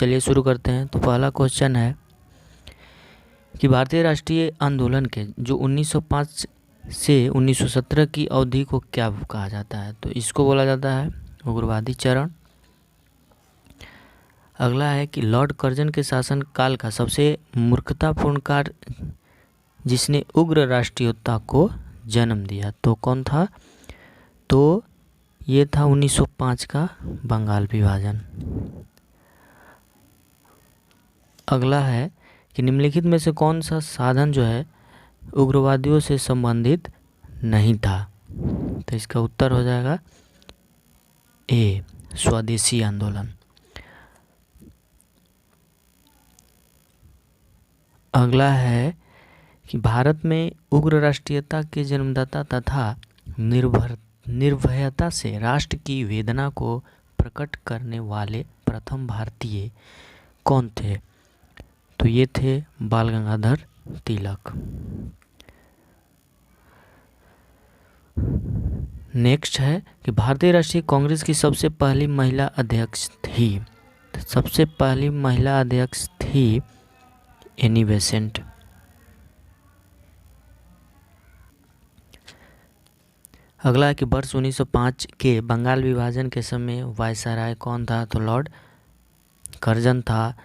चलिए शुरू करते हैं। तो पहला क्वेश्चन है कि भारतीय राष्ट्रीय आंदोलन के जो 1905 से 1917 की अवधि को क्या कहा जाता है? तो इसको बोला जाता है उग्रवादी चरण। अगला है कि लॉर्ड कर्जन के शासन काल का सबसे मूर्खतापूर्ण कार्य जिसने उग्र राष्ट्रीयता को जन्म दिया तो कौन था? तो ये था 1905 का बंगाल विभाजन। अगला है कि निम्नलिखित में से कौन सा साधन जो है उग्रवादियों से संबंधित नहीं था? तो इसका उत्तर हो जाएगा ए, स्वदेशी आंदोलन। अगला है कि भारत में उग्र राष्ट्रीयता के जन्मदाता तथा निर्भयता से राष्ट्र की वेदना को प्रकट करने वाले प्रथम भारतीय कौन थे? तो ये थे बाल गंगाधर तिलक। नेक्स्ट है कि भारतीय राष्ट्रीय कांग्रेस की सबसे पहली महिला अध्यक्ष थी। तो सबसे पहली महिला अध्यक्ष थी एनी बेसेंट। अगला है कि वर्ष 1905 के बंगाल विभाजन के समय वायसराय कौन था? तो लॉर्ड कर्जन था।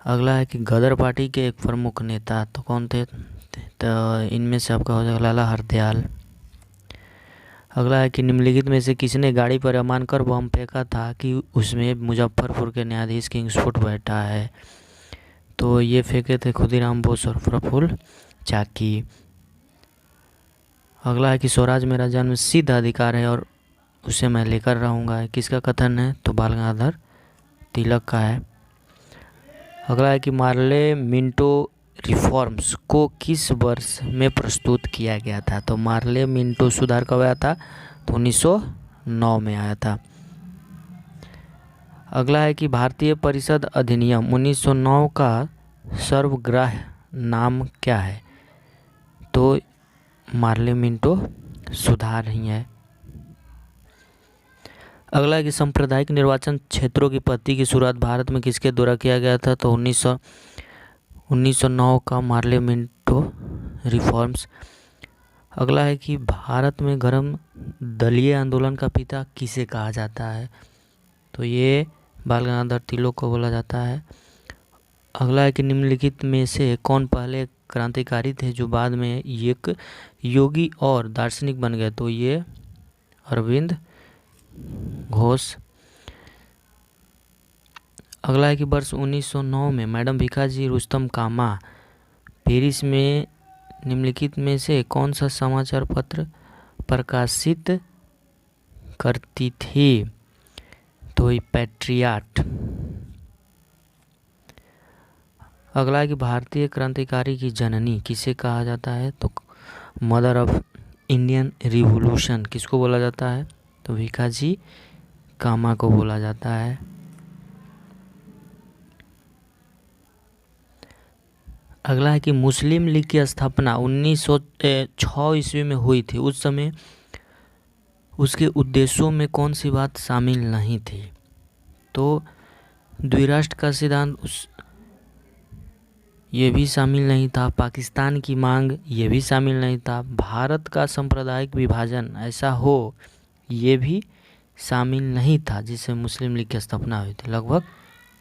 अगला है कि गदर पार्टी के एक प्रमुख नेता तो कौन थे? तो इनमें से आपका हो जाएगा लाला हरदयाल। अगला है कि निम्नलिखित में से किसने गाड़ी पर अमान कर बम फेंका था कि उसमें मुजफ्फरपुर के न्यायाधीश किंग्सफोर्ड बैठा है? तो ये फेंके थे खुदीराम बोस और प्रफुल्ल चाकी। अगला है कि स्वराज मेरा जन्म सिद्ध अधिकार है और उसे मैं लेकर रहूँगा, किसका कथन है? तो बाल गंगाधर तिलक का है। अगला है कि मार्ले मिंटो रिफॉर्म्स को किस वर्ष में प्रस्तुत किया गया था? तो मार्ले मिंटो सुधार कब आया था? तो 1909 में आया था। अगला है कि भारतीय परिषद अधिनियम 1909 का सर्वग्राह्य नाम क्या है? तो मार्ले मिंटो सुधार ही है। अगला है कि सांप्रदायिक निर्वाचन क्षेत्रों की पद्धति की शुरुआत भारत में किसके द्वारा किया गया था? तो 1909 का मार्ले मिंटो रिफॉर्म्स। अगला है कि भारत में गर्म दलीय आंदोलन का पिता किसे कहा जाता है? तो ये बाल गंगाधर तिलक को बोला जाता है। अगला है कि निम्नलिखित में से कौन पहले क्रांतिकारी थे जो बाद में एक योगी और दार्शनिक बन गए? तो ये अरविंद घोष। अगला है कि वर्ष 1909 में मैडम भीखाजी रुस्तम कामा पेरिस में निम्नलिखित में से कौन सा समाचार पत्र प्रकाशित करती थी? तो ये पैट्रियट। अगला है कि भारतीय क्रांतिकारी की जननी किसे कहा जाता है? तो मदर ऑफ इंडियन रिवॉल्यूशन किसको बोला जाता है? तो भीखाजी कामा को बोला जाता है। अगला है कि मुस्लिम लीग की स्थापना 1906 ईस्वी में हुई थी। उस समय उसके उद्देश्यों में कौन सी बात शामिल नहीं थी? तो द्विराष्ट्र का सिद्धांत ये भी शामिल नहीं था। पाकिस्तान की मांग ये भी शामिल नहीं था। भारत का सांप्रदायिक विभाजन ऐसा हो ये भी शामिल नहीं था जिससे मुस्लिम लीग की स्थापना हुई थी। लगभग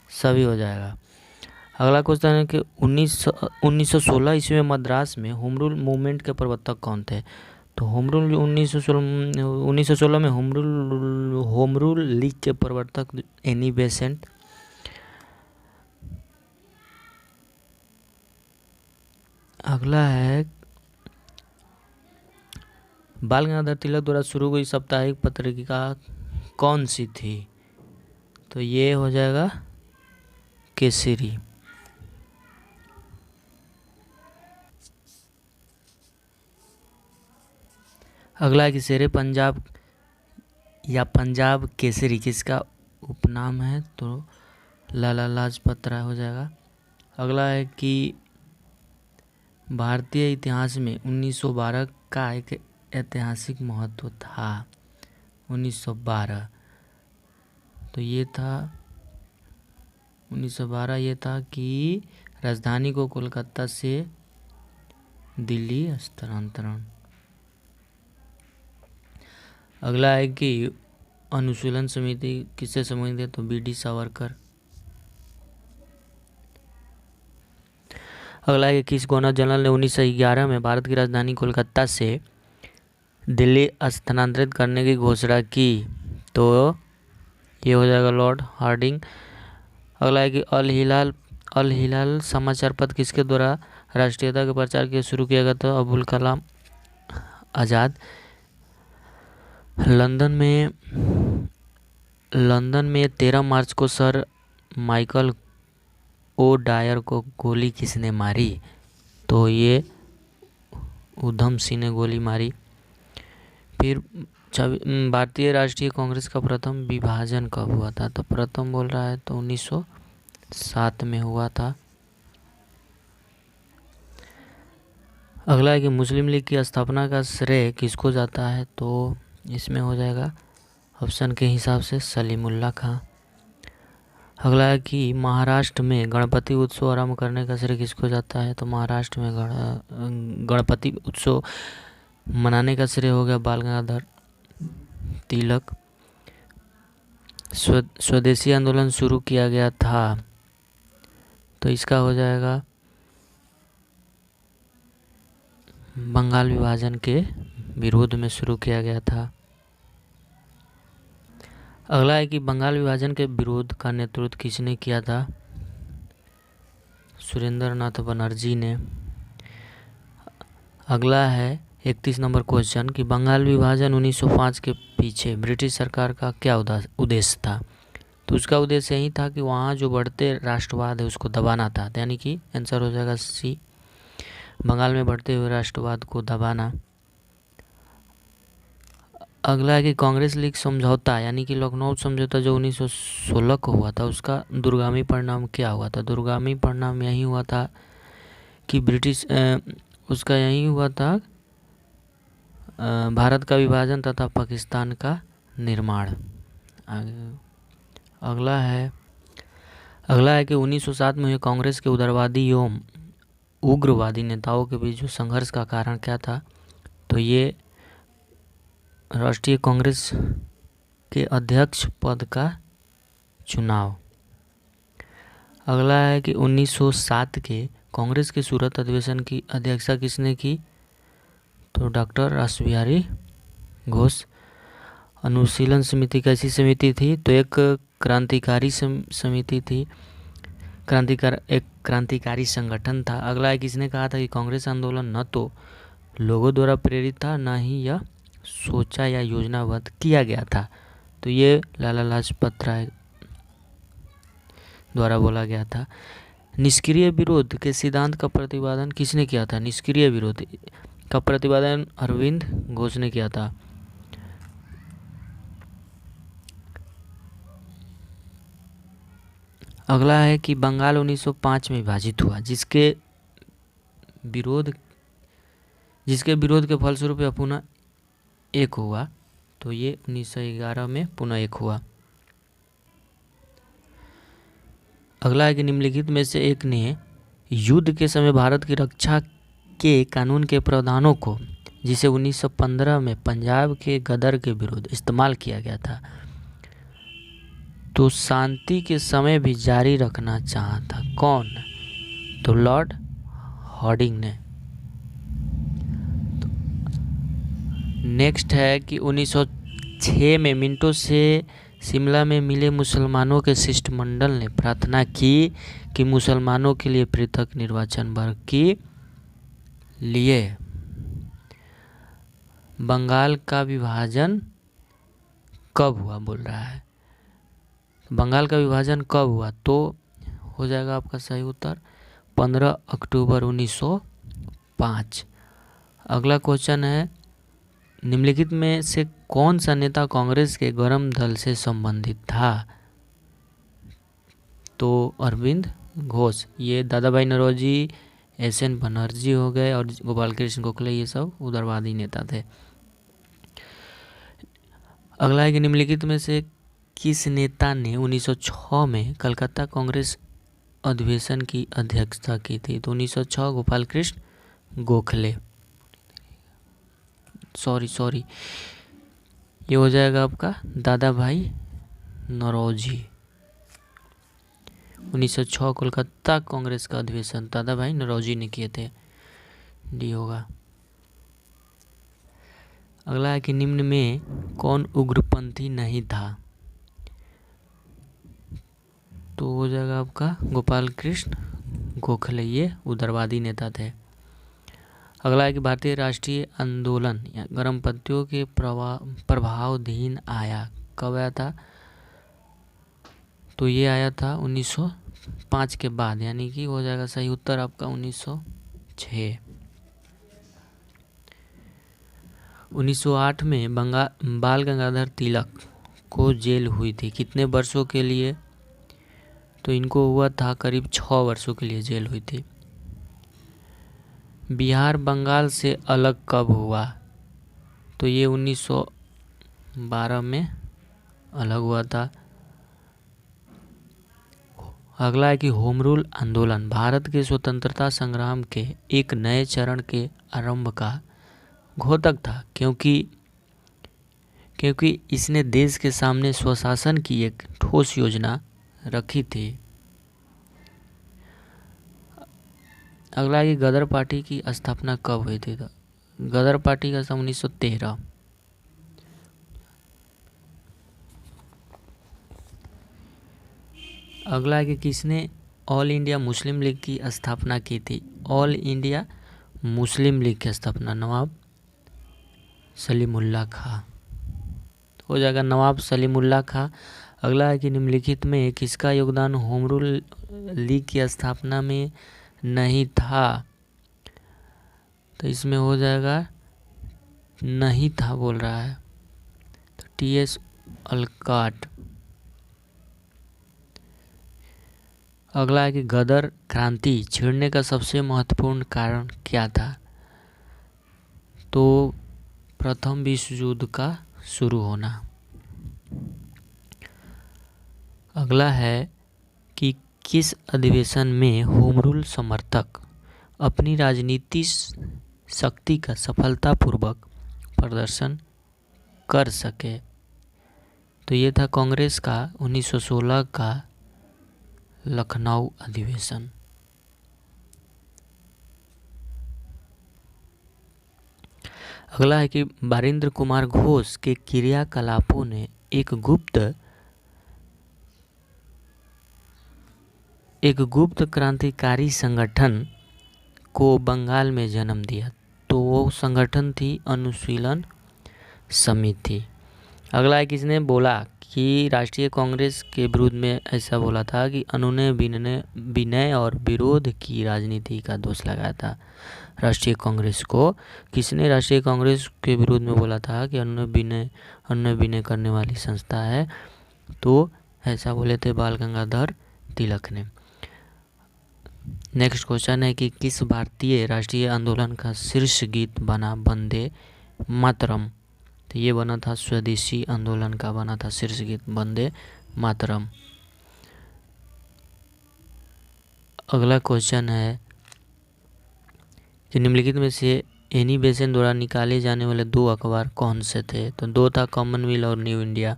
सभी हो जाएगा। अगला क्वेश्चन है कि 1916 ईस्वी में मद्रास में होम रूल मूवमेंट के प्रवर्तक कौन थे? तो होम रूल 1916 में होम रूल लीग के प्रवर्तक एनी बेसेंट। अगला है बाल गंगाधर तिलक द्वारा शुरू हुई साप्ताहिक पत्रिका कौन सी थी? तो ये हो जाएगा केसरी। अगला है कि शेरे पंजाब या पंजाब केसरी किसका उपनाम है? तो लाला लाजपत राय हो जाएगा। अगला है कि भारतीय इतिहास में 1912 का एक ऐतिहासिक महत्व था। 1912 तो ये था 1912 ये था कि राजधानी को कोलकाता से दिल्ली स्थानांतरण। अगला है कि अनुशीलन समिति किससे संबंधित है, तो बी.डी. सावरकर। अगला है कि किस गवर्नर जनरल ने 1911 में भारत की राजधानी कोलकाता से दिल्ली स्थानांतरित करने की घोषणा की, तो ये हो जाएगा लॉर्ड हार्डिंग। अगला है कि अल हिलाल समाचार पत्र किसके द्वारा राष्ट्रीयता के प्रचार के शुरू किया गया था, अबुल कलाम आज़ाद। लंदन में 13 मार्च को सर माइकल ओ डायर को गोली किसने मारी, तो ये उधम सिंह ने गोली मारी। फिर भारतीय राष्ट्रीय कांग्रेस का प्रथम विभाजन कब हुआ था, तो प्रथम बोल रहा है तो 1907 में हुआ था। अगला है कि मुस्लिम लीग की स्थापना का श्रेय किसको जाता है, तो इसमें हो जाएगा ऑप्शन के हिसाब से सलीमुल्लाह खां। अगला है कि महाराष्ट्र में गणपति उत्सव आरंभ करने का श्रेय किसको जाता है, तो महाराष्ट्र में गणपति उत्सव मनाने का श्रेय हो गया बाल गंगाधर तिलक। स्वदेशी आंदोलन शुरू किया गया था, तो इसका हो जाएगा बंगाल विभाजन के विरोध में शुरू किया गया था। अगला है कि बंगाल विभाजन के विरोध का नेतृत्व किसने किया था, सुरेंद्र नाथ बनर्जी ने। अगला है 31 नंबर क्वेश्चन कि बंगाल विभाजन 1905 के पीछे ब्रिटिश सरकार का क्या उद्देश्य था, तो उसका उद्देश्य यही था कि वहाँ जो बढ़ते राष्ट्रवाद है उसको दबाना था, यानी कि आंसर हो जाएगा सी, बंगाल में बढ़ते हुए राष्ट्रवाद को दबाना। अगला है कि कांग्रेस लीग समझौता यानी कि लखनऊ समझौता जो 1916 को हुआ था उसका दूरगामी परिणाम क्या हुआ था, दूरगामी परिणाम यही हुआ था कि उसका यही हुआ था भारत का विभाजन तथा पाकिस्तान का निर्माण। अगला है कि 1907 में कांग्रेस के उदारवादी एवं उग्रवादी नेताओं के बीच जो संघर्ष का कारण क्या था, तो ये राष्ट्रीय कांग्रेस के अध्यक्ष पद का चुनाव। अगला है कि 1907 के कांग्रेस के सूरत अधिवेशन की अध्यक्षता किसने की, तो डॉक्टर रासबिहारी घोष। अनुशीलन समिति कैसी समिति थी, तो एक क्रांतिकारी समिति थी, एक क्रांतिकारी संगठन था। अगला है किसने कहा था कि कांग्रेस आंदोलन न तो लोगों द्वारा प्रेरित था न ही यह सोचा या योजनाबद्ध किया गया था, तो ये लाला लाजपत राय द्वारा बोला गया था। निष्क्रिय विरोध के सिद्धांत का प्रतिपादन किसने किया था, निष्क्रिय विरोध का प्रतिपादन अरविंद घोष ने किया था। अगला है कि बंगाल 1905 में विभाजित हुआ, जिसके विरोध के फलस्वरूप यह पुनः एक हुआ, तो ये 1911 में पुनः एक हुआ। अगला है कि निम्नलिखित में से एक ने युद्ध के समय भारत की रक्षा के कानून के प्रावधानों को, जिसे 1915 में पंजाब के गदर के विरुद्ध इस्तेमाल किया गया था, तो शांति के समय भी जारी रखना चाहा था, कौन, तो लॉर्ड हार्डिंग ने। नेक्स्ट है कि 1906 में मिंटो से शिमला में मिले मुसलमानों के शिष्टमंडल ने प्रार्थना की कि मुसलमानों के लिए पृथक निर्वाचन वर्ग के लिए बंगाल का विभाजन कब हुआ बोल रहा है, बंगाल का विभाजन कब हुआ, तो हो जाएगा आपका सही उत्तर 15 अक्टूबर 1905। अगला क्वेश्चन है निम्नलिखित में से कौन सा नेता कांग्रेस के गरम दल से संबंधित था, तो अरविंद घोष। ये दादा भाई नौरोजी, एस.एन. बनर्जी हो गए और गोपाल कृष्ण गोखले, ये सब उदारवादी नेता थे। अगला है कि निम्नलिखित में से किस नेता ने 1906 में कलकत्ता कांग्रेस अधिवेशन की अध्यक्षता की थी? तो 1906 गोपाल कृष्ण गोखले। सॉरी ये हो जाएगा आपका दादा भाई नौरोजी। 1906 कोलकाता कांग्रेस का अधिवेशन दादा भाई नौरोजी ने किए थे। डी होगा। अगला है कि निम्न में कौन उग्रपंथी नहीं था? तो हो जाएगा आपका गोपाल कृष्ण गोखले, ये उदारवादी नेता थे। अगला है कि भारतीय राष्ट्रीय आंदोलन या गर्मपंथियों के प्रभावाधीन आया, कब आया था? तो ये आया था 1905 के बाद, यानी कि हो जाएगा सही उत्तर आपका 1906। 1908 में बाल गंगाधर तिलक को जेल हुई थी, कितने वर्षों के लिए? तो इनको हुआ था करीब 6 वर्षों के लिए जेल हुई थी। बिहार बंगाल से अलग कब हुआ? तो ये 1912 में अलग हुआ था। अगला है कि होम रूल आंदोलन भारत के स्वतंत्रता संग्राम के एक नए चरण के आरंभ का घोतक था, क्योंकि इसने देश के सामने स्वशासन की एक ठोस योजना रखी थी। अगला है कि गदर पार्टी की स्थापना कब हुई थी? तो गदर पार्टी का सन 1913। अगला है कि किसने ऑल इंडिया मुस्लिम लीग की स्थापना की थी? ऑल इंडिया मुस्लिम लीग की स्थापना नवाब सलीमुल्लाह खां, हो जाएगा नवाब सलीमुल्लाह खां। अगला है कि निम्नलिखित में किसका योगदान होम रूल लीग की स्थापना में नहीं था? तो इसमें हो जाएगा नहीं था बोल रहा है, तो टी.एस. अलकाट। अगला है कि गदर क्रांति छिड़ने का सबसे महत्वपूर्ण कारण क्या था? तो प्रथम विश्व युद्ध का शुरू होना। अगला है कि किस अधिवेशन में होम रूल समर्थक अपनी राजनीतिक शक्ति का सफलतापूर्वक प्रदर्शन कर सके? तो ये था कांग्रेस का 1916 का लखनऊ अधिवेशन। अगला है कि बारिंद्र कुमार घोष के क्रियाकलापों ने एक गुप्त क्रांतिकारी संगठन को बंगाल में जन्म दिया, तो वो संगठन थी अनुशीलन समिति। अगला है किसने बोला कि राष्ट्रीय कांग्रेस के विरुद्ध में ऐसा बोला था कि अनुनय विनय और विरोध की राजनीति का दोष लगाया था? राष्ट्रीय कांग्रेस को किसने राष्ट्रीय कांग्रेस के विरुद्ध में बोला था कि अनुनय विनय करने वाली संस्था है? तो ऐसा बोले थे बाल गंगाधर तिलक ने। नेक्स्ट क्वेश्चन है कि किस भारतीय राष्ट्रीय आंदोलन का शीर्ष गीत बना वंदे मातरम? तो ये बना था स्वदेशी आंदोलन का बना था शीर्ष गीत वंदे मातरम। अगला क्वेश्चन है कि निम्नलिखित में से एनी बेसेंट द्वारा निकाले जाने वाले 2 अखबार कौन से थे? तो 2 था कॉमनवेल्थ और न्यू इंडिया।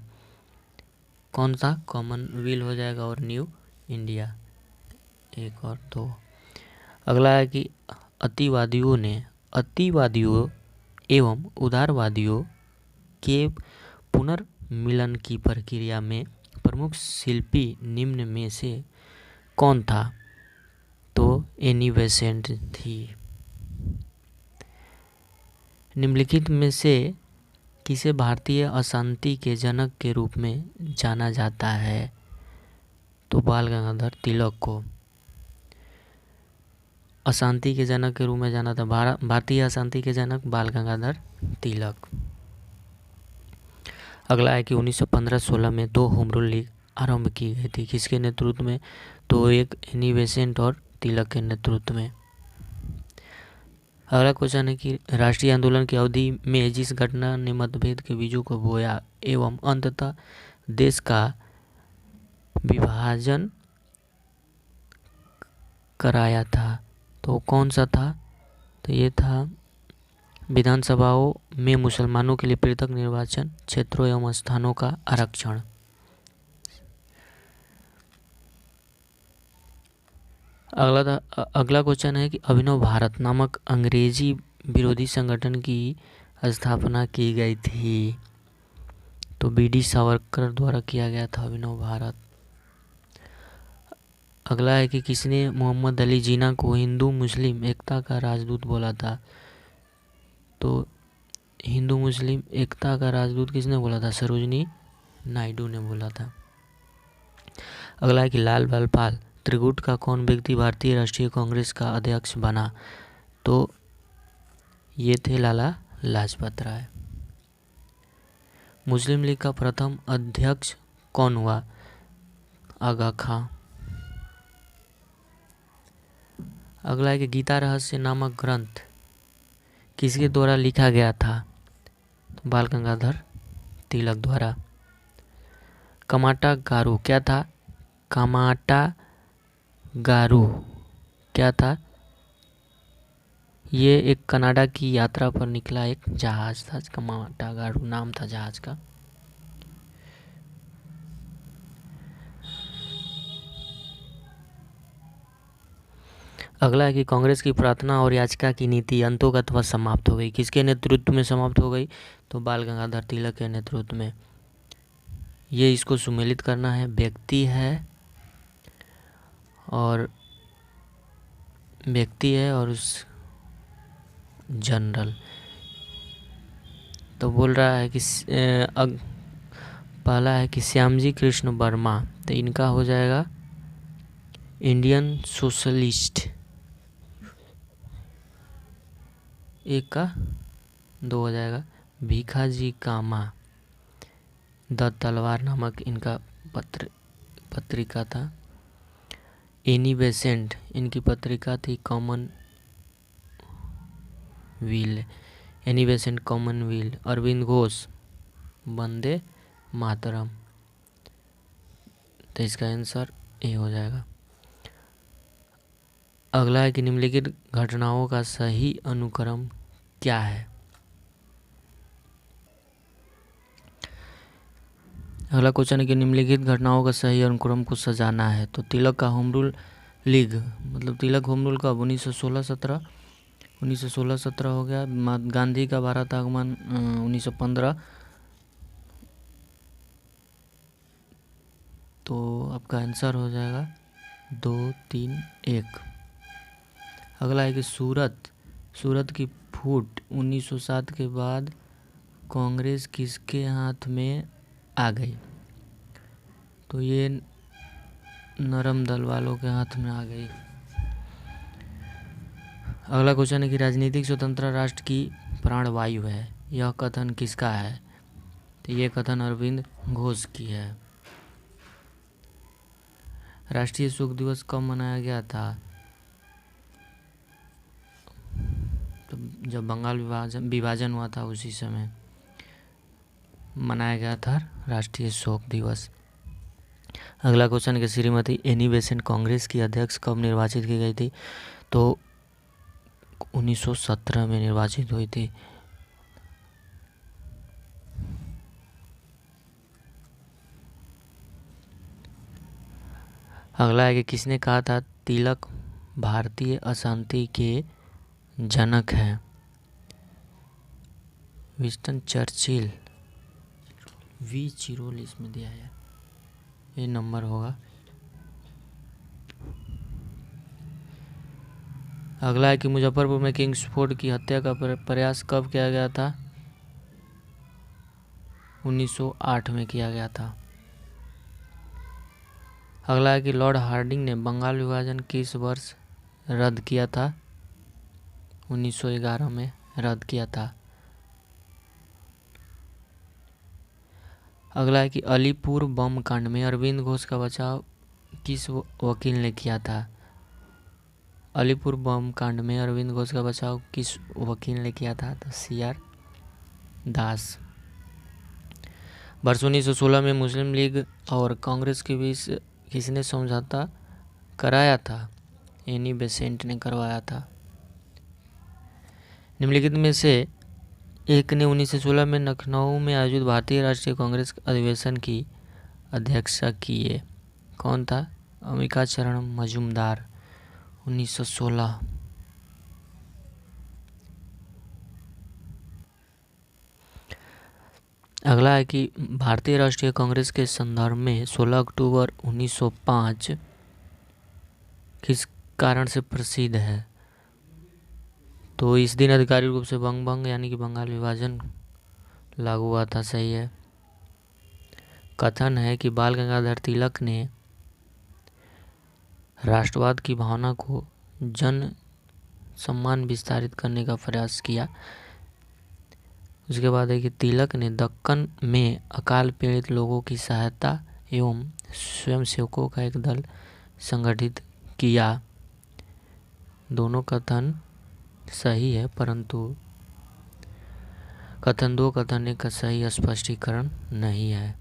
कौन सा? कॉमनवेल्थ हो जाएगा और न्यू इंडिया, 1 और 2। अगला है कि अतिवादियों एवं उदारवादियों के पुनर्मिलन की प्रक्रिया में प्रमुख शिल्पी निम्न में से कौन था? तो एनी बेसेंट थी। निम्नलिखित में से किसे भारतीय अशांति के जनक के रूप में जाना जाता है? तो बाल गंगाधर तिलक को अशांति के जनक के रूप में जाना था। भारतीय अशांति के जनक बाल गंगाधर तिलक। अगला है कि 1915-16 में 2 होम रूल लीग आरंभ की गई थी, किसके नेतृत्व में? तो एक एनी बेसेंट और तिलक के नेतृत्व में। अगला क्वेश्चन है कि राष्ट्रीय आंदोलन की अवधि में जिस घटना ने मतभेद के बीजों को बोया एवं अंततः देश का विभाजन कराया था, तो कौन सा था? तो ये था विधानसभाओं में मुसलमानों के लिए पृथक निर्वाचन क्षेत्रों एवं स्थानों का आरक्षण। अगला क्वेश्चन है कि अभिनव भारत नामक अंग्रेजी विरोधी संगठन की स्थापना की गई थी, तो बी.डी. सावरकर द्वारा किया गया था अभिनव भारत। अगला है कि किसने मोहम्मद अली जिन्ना को हिंदू मुस्लिम एकता का राजदूत बोला था? तो हिंदू मुस्लिम एकता का राजदूत किसने बोला था? सरोजिनी नायडू ने बोला था। अगला है कि लाल बाल पाल त्रिगुट का कौन व्यक्ति भारतीय राष्ट्रीय कांग्रेस का अध्यक्ष बना? तो ये थे लाला लाजपत राय। मुस्लिम लीग का प्रथम अध्यक्ष कौन हुआ? आगा खां। अगला है कि गीता रहस्य नामक ग्रंथ किसके द्वारा लिखा गया था? तो बाल गंगाधर तिलक द्वारा। कमाटा गारू क्या था? कमाटा गारू क्या था? ये एक कनाडा की यात्रा पर निकला एक जहाज था, कमाटा गारू नाम था जहाज का। अगला है कि कांग्रेस की प्रार्थना और याचिका की नीति अंतोगत व समाप्त हो गई, किसके नेतृत्व में समाप्त हो गई? तो बाल गंगाधर तिलक के नेतृत्व में। ये इसको सुमेलित करना है, व्यक्ति है और उस जनरल। तो बोल रहा है कि पहला है कि श्यामजी कृष्ण वर्मा, तो इनका हो जाएगा इंडियन सोशलिस्ट, एक का 2 हो जाएगा। भीखाजी कामा द तलवार नामक इनका पत्रिका था। एनी बेसेंट इनकी पत्रिका थी Commonwealth, Annie Besant Commonwealth. Arvind Ghosh Vande Mataram, तो इसका आंसर ए हो जाएगा। अगला है कि निम्नलिखित घटनाओं का सही अनुक्रम क्या है? अगला क्वेश्चन है कि निम्नलिखित घटनाओं का सही अनुक्रम को सजाना है। तो तिलक का होम रूल लीग, मतलब तिलक होम रूल कब? 1916-17 हो गया। गांधी का भारत आगमन 1915। तो आपका आंसर हो जाएगा 2, 3, 1। अगला है कि सूरत की फूट 1907 के बाद कांग्रेस किसके हाथ में आ गई? तो ये नरम दल वालों के हाथ में आ गई। अगला क्वेश्चन है कि राजनीतिक स्वतंत्रता राष्ट्र की प्राणवायु है, यह कथन किसका है? तो ये कथन अरविंद घोष की है। राष्ट्रीय शोक दिवस कब मनाया गया था? तो जब बंगाल विभाजन हुआ था उसी समय मनाया गया था राष्ट्रीय शोक दिवस। अगला क्वेश्चन है कि श्रीमती एनी बेसेंट कांग्रेस की अध्यक्ष कब निर्वाचित की गई थी? तो 1917 में निर्वाचित हुई थी। अगला है कि किसने कहा था तिलक भारतीय अशांति के जनक हैं? Winston Churchill. V0 इसमें दिया है, ये नंबर होगा। अगला है कि मुजफ्फरपुर में किंग्सफोर्ड की हत्या का प्रयास कब किया गया था? 1908 में किया गया था। अगला है कि लॉर्ड हार्डिंग ने बंगाल विभाजन किस वर्ष रद्द किया था? 1911 में रद्द किया था। अगला है कि अलीपुर बम कांड में अरविंद घोष का बचाव किस वकील ने किया था? अलीपुर बम कांड में अरविंद घोष का बचाव किस वकील ने किया था? तो CR दास। वर्ष 1916 में मुस्लिम लीग और कांग्रेस के बीच किसने समझौता कराया था? एनी बेसेंट ने करवाया था। निम्नलिखित में से एक ने 1916 में लखनऊ में आयोजित भारतीय राष्ट्रीय कांग्रेस अधिवेशन की अध्यक्षता की है। कौन था? अंबिकाचरण मजूमदार, 1916। अगला है कि भारतीय राष्ट्रीय कांग्रेस के संदर्भ में 16 अक्टूबर 1905 किस कारण से प्रसिद्ध है? तो इस दिन आधिकारिक रूप से बंग यानी कि बंगाल विभाजन लागू हुआ था। सही है। कथन है कि बाल गंगाधर तिलक ने राष्ट्रवाद की भावना को जन सम्मान विस्तारित करने का प्रयास किया। उसके बाद है कि तिलक ने दक्कन में अकाल पीड़ित लोगों की सहायता एवं स्वयंसेवकों का एक दल संगठित किया। दोनों कथन सही है, परंतु कथन 2 कथन का सही स्पष्टीकरण नहीं है।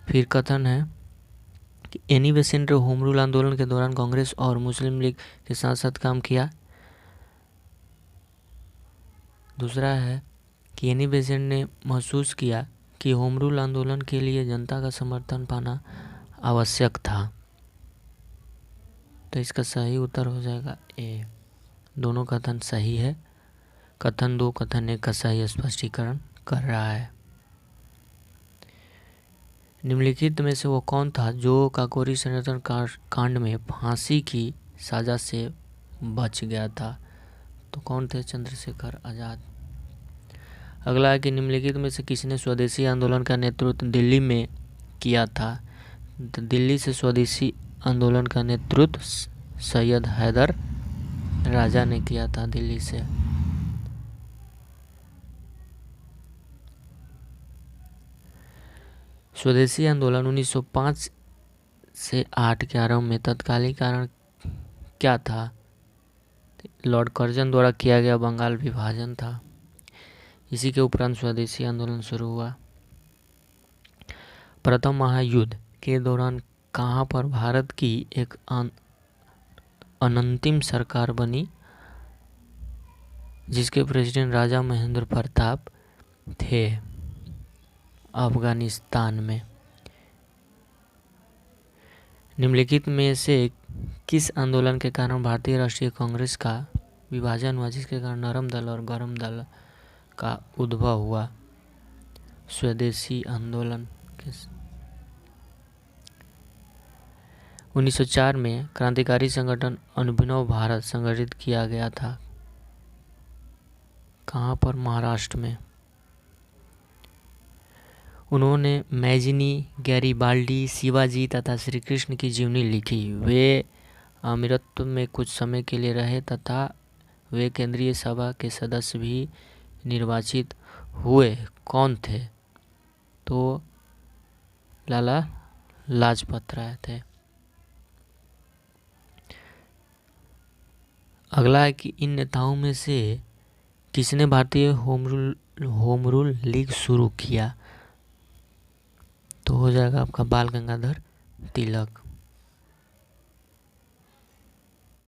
फिर कथन है कि एनी बेसेंट ने होम रूल आंदोलन के दौरान कांग्रेस और मुस्लिम लीग के साथ साथ काम किया। दूसरा है कि एनी बेसेंट ने महसूस किया कि होम रूल आंदोलन के लिए जनता का समर्थन पाना आवश्यक था। तो इसका सही उत्तर हो जाएगा ए। दोनों कथन सही है। कथन 2 कथन 1 का सही स्पष्टीकरण कर रहा है। निम्नलिखित में से वो कौन था जो काकोरी संरक्षण कांड में फांसी की सजा से बच गया था? तो कौन थे? चंद्रशेखर आजाद। अगला है कि निम्नलिखित में से किसने स्वदेशी आंदोलन का नेतृत्व दिल्ली में किया था? तो दिल्ली से स्वदेशी आंदोलन का नेतृत्व सैयद हैदर राजा ने किया था, दिल्ली से। स्वदेशी आंदोलन 1905 से 8 के आरंभ में तत्कालीन कारण क्या था? लॉर्ड कर्जन द्वारा किया गया बंगाल विभाजन था। इसी के उपरांत स्वदेशी आंदोलन शुरू हुआ। प्रथम महायुद्ध के दौरान कहाँ पर भारत की एक अनंतिम सरकार बनी जिसके प्रेसिडेंट राजा महेंद्र प्रताप थे? अफगानिस्तान में। निम्नलिखित में से किस आंदोलन के कारण भारतीय राष्ट्रीय कांग्रेस का विभाजन हुआ जिसके कारण नरम दल और गरम दल का उद्भव हुआ? स्वदेशी आंदोलन के 1904 में क्रांतिकारी संगठन अभिनव भारत संगठित किया गया था। कहाँ पर? महाराष्ट्र में। उन्होंने मैजिनी, गैरीबाल्डी, शिवाजी तथा श्री कृष्ण की जीवनी लिखी। वे अमृतत्व में कुछ समय के लिए रहे तथा वे केंद्रीय सभा के सदस्य भी निर्वाचित हुए। कौन थे? तो लाला लाजपत राय थे। अगला है कि इन नेताओं में से किसने भारतीय होम रूल लीग शुरू किया? तो हो जाएगा आपका बाल गंगाधर तिलक।